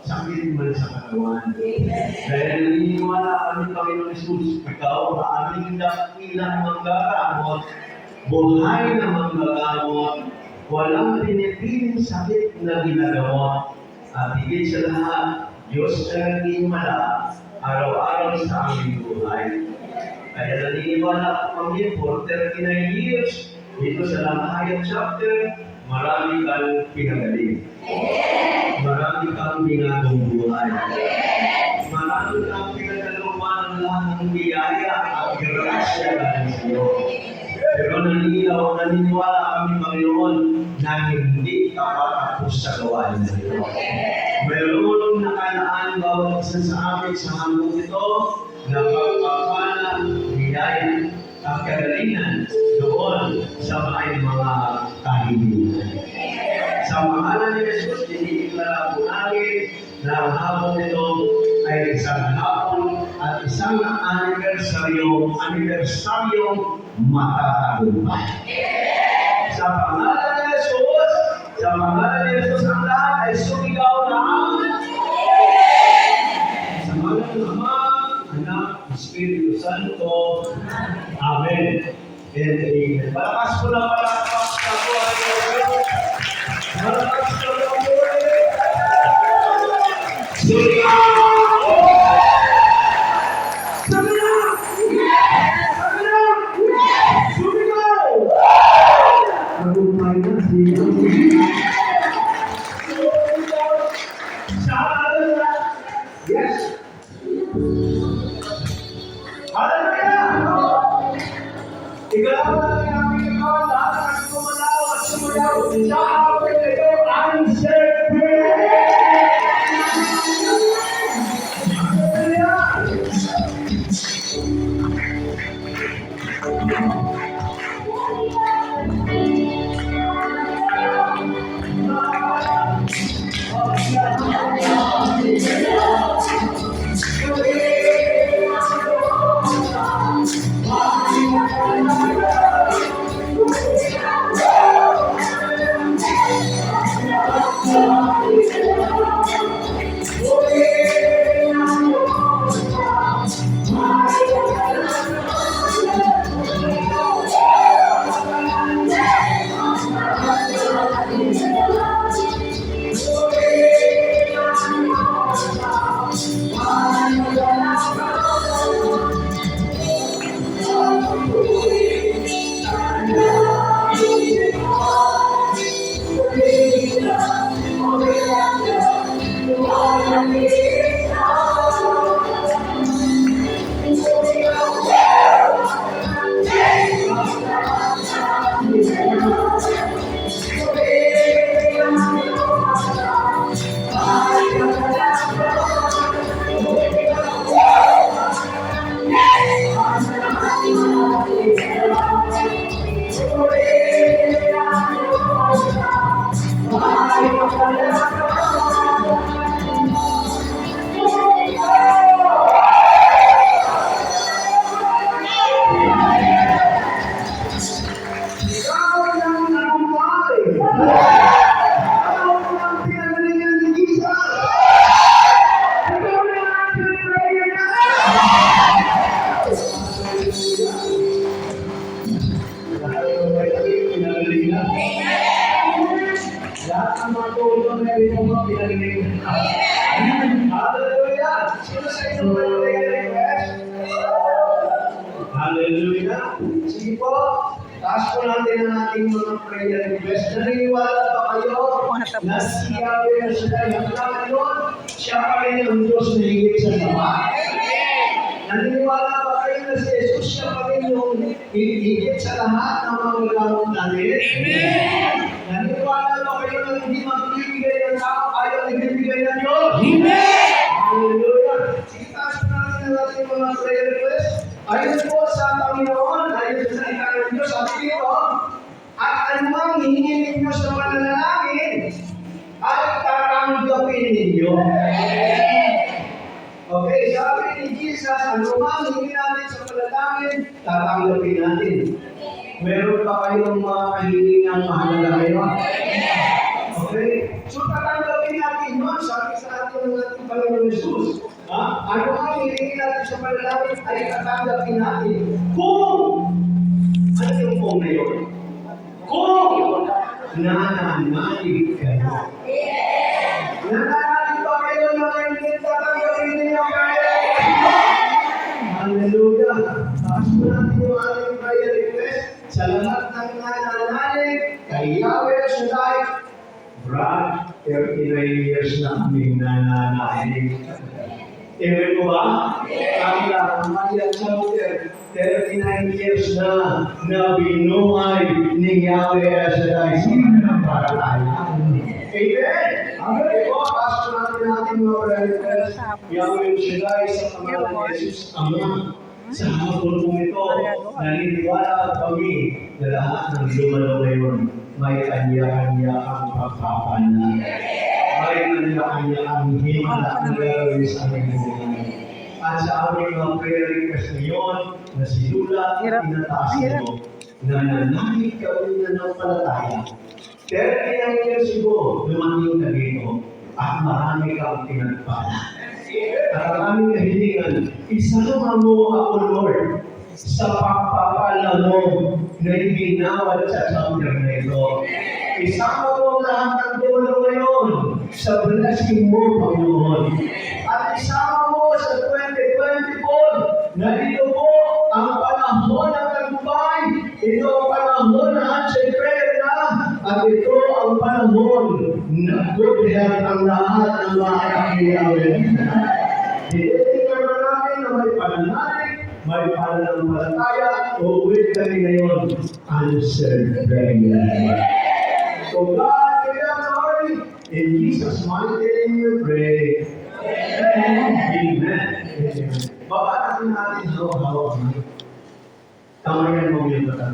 sakit man sa katawan. Dahil naniniwala kami, Panginoon Jesus, ikaw ang aming dakilang manggagamot, buhay na manggagamot, walang pinipiling sakit na ginagawa. At higit sa lahat, Diyos na naniniwala, araw-araw sa aming buhay. Kaya naniniwala kami for 39 years dito sa Lamahayag Chapter, marami kang pinagaling. Marami kang binagong buhay. Marami kang pinagalupan ng lahat ng biyaya at grasya ng iyo. Pero naniniwala kami, Panginoon, na hindi ka patapos sa gawain na iyo. Mayroon nakalaan bawat isa sa amin sa handong ito na pagpapala, biyaya at kagalingan doon sa mga kahilingan. Sa pangalan ni Jesus, inikilala po namin na ang hapon nito ay isang hapon at isang anibersaryong matatagumpay. Sa pangalan ni Jesus, ang lahat ay sumigaw na sa pangalan ng Ama, Anak, Espiritu Santo. Amen. And amen. Malakas po na malakas na po. Malakas po na po. Sumigaw! Yes. Hallelujah! Igalaw na namin ikaw, lahat ang sumalaw at sumalaw sa akin ito ang siyempre! Hallelujah! Sige po, taas po natin ang ating mga prayer request. Naniniwala pa kayo na si Yahweh na siya yung Panginoon, siya pa rin ang Diyos na higit sa lahat. Naniniwala pa kayo na si Jesus siya pa rin yung higit sa lahat ng mga gagamot natin? Naniniwala pa kayo na hindi magbibigay ng tao, ayaw nagbibigay ng Diyos? Hallelujah! Sige, taas po natin ang ating mga prayer request. Ayon po sa Panginoon, ayon sa salita ng Diyos, sabi dito, at anumang hihingin ninyo sa pananalangin, ay tatanggapin ninyo. Okay, sabi ni Jesus, anumang hihingin natin sa pananalangin, tatanggapin natin. Meron pa kayong mga kahilingang mahalaga ngayon? Okay, so tatanggapin natin yun, sabi sa natin ng ating Panginoon Jesus. Ano ang hihingin natin sa panalangin ay tatanggapin natin. Kung, ano yung kung na yun? Kung nananalig kayo. Nananalig ba kayo na hindi tatanggapin ninyo kayo? Hallelujah! Taas mo natin yung ating prayer request sa lahat ng nananalig kay Yahweh Shaddai. Brad, 39 years na kami nananalig. Amen mo ba? Ang Maria Chapter, 39 years na binuhay ni Yahweh Shaddai sa pananampalataya. Amen! Amen po, pasok natin mga prayer Yahweh Shaddai sa pangalan ni Jesus Ama. Sa hapon po ito, naniniwala kami na lahat ng lumalaw ngayon may kanya-kanya ang pagpapanan. May kanya-kanya ang himala ang gagawin sa aming buhay. At sa aming mga prayer request ngayon, na sinulat at inataas mo, na nananalig kami na ng palataya. 39 years ago, dumating ka dito, at marami kang pinagpala. At ang aming kahilingan, isama mo ako, Lord, sa pagpapala mo na iginawat sa chapter na ito. Isama mo ang lahat ng dulo ngayon sa blessing mo, Panginoon. At isama mo sa 2024 na ito po ang panahon ng tagumpay. Ito ang panahon na answered prayer na. At ito ang panahon na good health ang lahat ng mga kakilawin. Dinitingnan na natin na may pananalig, may pananampalataya, o with kami ngayon, answered prayer. So God, we are sorry. In Jesus' mighty name we pray. Amen. Amen. Baba natin hawa-hawa. Tamayan mo yung katabi.